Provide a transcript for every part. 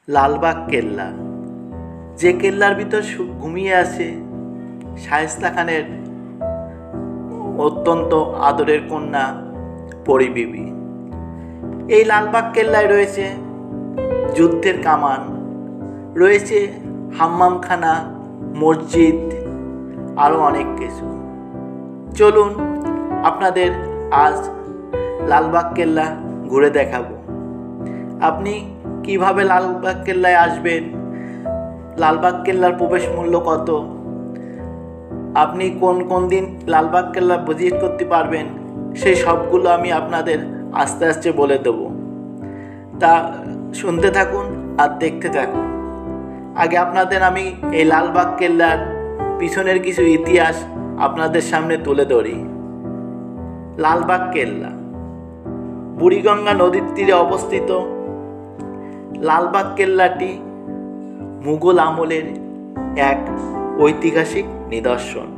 লালবাগ কেল্লা, যে কেল্লার ভিতর ঘুমিয়ে আছে শায়েস্তা খানের অত্যন্ত আদরের কন্যা পরী বিবি। এই লালবাগ কেল্লায় রয়েছে যুদ্ধের কামান, রয়েছে হাম্মামখানা, মসজিদ, আরও অনেক কিছু। চলুন আপনাদের আজ লালবাগ কেল্লা ঘুরে দেখাবো। আপনি কিভাবে লালবাগ কেল্লায় আসবেন, লালবাগ কেল্লার প্রবেশ মূল্য কত, আপনি কোন কোন দিন লালবাগ কেল্লা ভিজিট করতে পারবেন, সেই সবগুলো আমি আপনাদের আস্তে আস্তে বলে দেব। তা শুনতে থাকুন আর দেখতে থাকুন। আগে আপনাদের আমি এই লালবাগ কেল্লার পিছনের কিছু ইতিহাস আপনাদের সামনে তুলে ধরি। লালবাগ কেল্লা বুড়িগঙ্গা নদীর তীরে অবস্থিত। লালবাগ কেল্লাটি মুঘল আমলের এক ঐতিহাসিক নিদর্শন।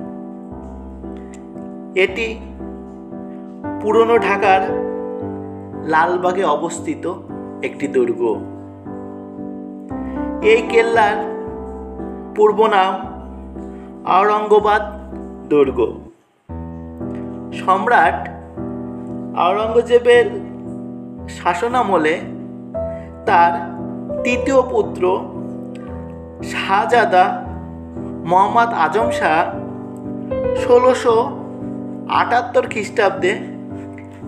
এটি পুরনো ঢাকার লালবাগে অবস্থিত একটি দুর্গ। এই কেল্লার পূর্ব নাম আওরঙ্গাবাদ দুর্গ। সম্রাট আওরঙ্গজেবের শাসনামলে তার তৃতীয় পুত্র শাহজাদা মোহাম্মদ আজম শাহ 1678 খ্রিস্টাব্দে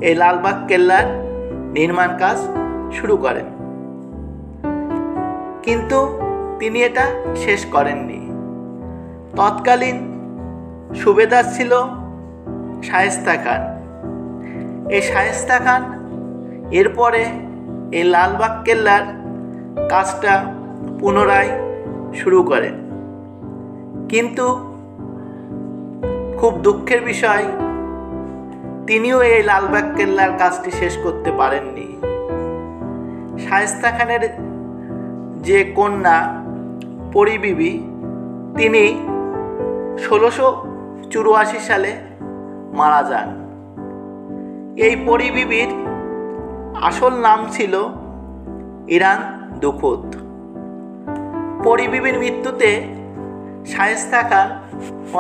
এই লালবাগ কেল্লার নির্মাণ কাজ শুরু করেন, কিন্তু তিনি এটা শেষ করেননি। তৎকালীন সুবেদার ছিল শায়েস্তা খান। এই শায়েস্তা খান এরপরে এই লালবাগ কেল্লার কাজটা পুনরায় শুরু করেন, কিন্তু খুব দুঃখের বিষয় তিনিও এই লালবাগ কেল্লার কাজটি শেষ করতে পারেননি। শায়েস্তা খানের যে কন্যা পরী বিবি, তিনি 1684 সালে মারা যান। এই পরী বিবির আসল নাম ছিল ইরান দুখুত। পরী বিবির মৃত্যুতে শায়েস্তা খান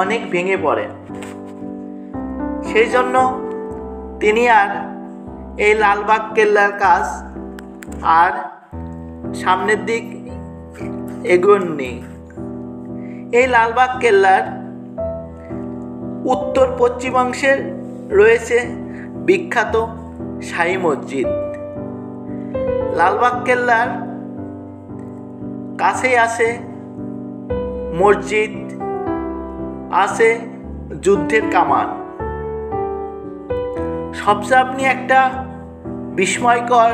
অনেক ভেঙে পড়েন। সেই জন্য তিনি আর এই লালবাগ কেল্লার কাজ আর সামনের দিক এগোননি। এই লালবাগ কেল্লার উত্তর পশ্চিমাংশে রয়েছে বিখ্যাত শাহী মসজিদ। লালবাগ কেল্লার কাছেই আছে মসজিদ, আছে যুদ্ধের কামান। সবচেয়ে আপনি একটা বিস্ময়কর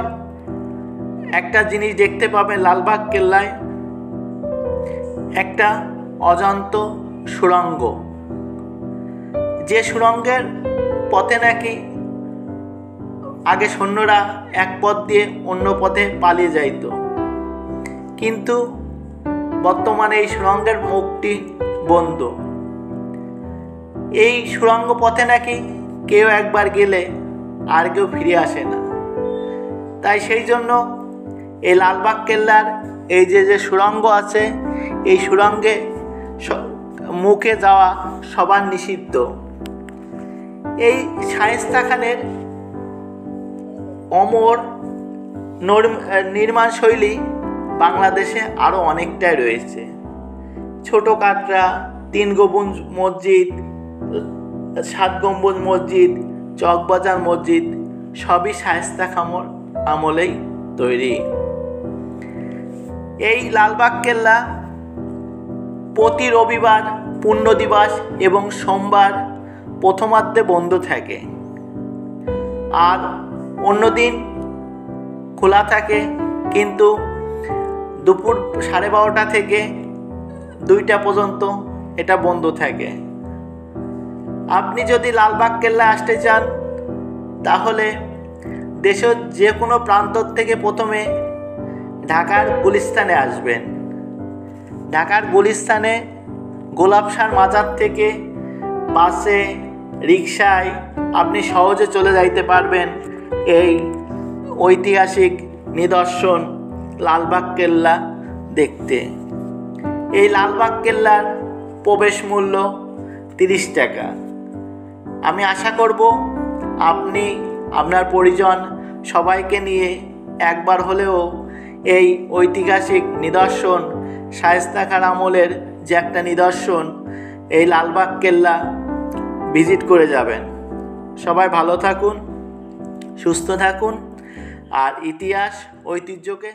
একটা জিনিস দেখতে পাবেন লালবাগ কেল্লায়, একটা অজান্ত সুড়ঙ্গ। যে সুড়ঙ্গের পথে নাকি আগে সৈন্যরা এক পথ দিয়ে অন্য পথে পালিয়ে যাইত, কিন্তু বর্তমানে এই সুড়ঙ্গের মুখটি বন্ধ। এই সুড়ঙ্গ পথে নাকি কেউ একবার গেলে আর কেউ ফিরে আসে না। তাই সেই জন্য এই লালবাগ কেল্লার এই যে সুড়ঙ্গ আছে, এই সুড়ঙ্গে মুখে যাওয়া সবার নিষিদ্ধ। এই শায়েস্তা খানের অমর নির্মাণ শৈলী বাংলাদেশে আরও অনেকটাই রয়েছে। ছোট কাটরা, 3 গম্বুজ মসজিদ, 7 গম্বুজ মসজিদ, চকবাজার মসজিদ সবই শায়েস্তা খানের আমলেই তৈরি। এই লালবাগ কেল্লা প্রতি রবিবার, পূর্ণ দিবস এবং সোমবার প্রথমার্ধে বন্ধ থাকে, আর অন্যদিন খোলা থাকে, কিন্তু দুপুর 12:30 থেকে 2টা পর্যন্ত এটা বন্ধ থাকে। আপনি যদি লালবাগ কেল্লায় আসতে চান তাহলে দেশের যে কোনো প্রান্ত থেকে প্রথমে ঢাকার গুলিস্তানে আসবেন। ঢাকার গুলিস্তানে গোলাপশাহ মাজার থেকে বাসে, রিকশায় আপনি সহজে চলে যাইতে পারবেন এই ঐতিহাসিক নিদর্শন লালবাগ কেল্লা দেখতে। এই লালবাগ কেল্লার প্রবেশ মূল্য 30 টাকা। আমি আশা করব আপনি আপনার পরিজন সবাইকে নিয়ে একবার হলেও এই ঐতিহাসিক নিদর্শন, শায়েস্তা খাঁর আমলের যে একটা নিদর্শন, এই লালবাগ কেল্লা ভিজিট করে যাবেন। সবাই ভালো থাকুন, সুস্থ থাকুন আর ইতিহাস ঐতিহ্যকে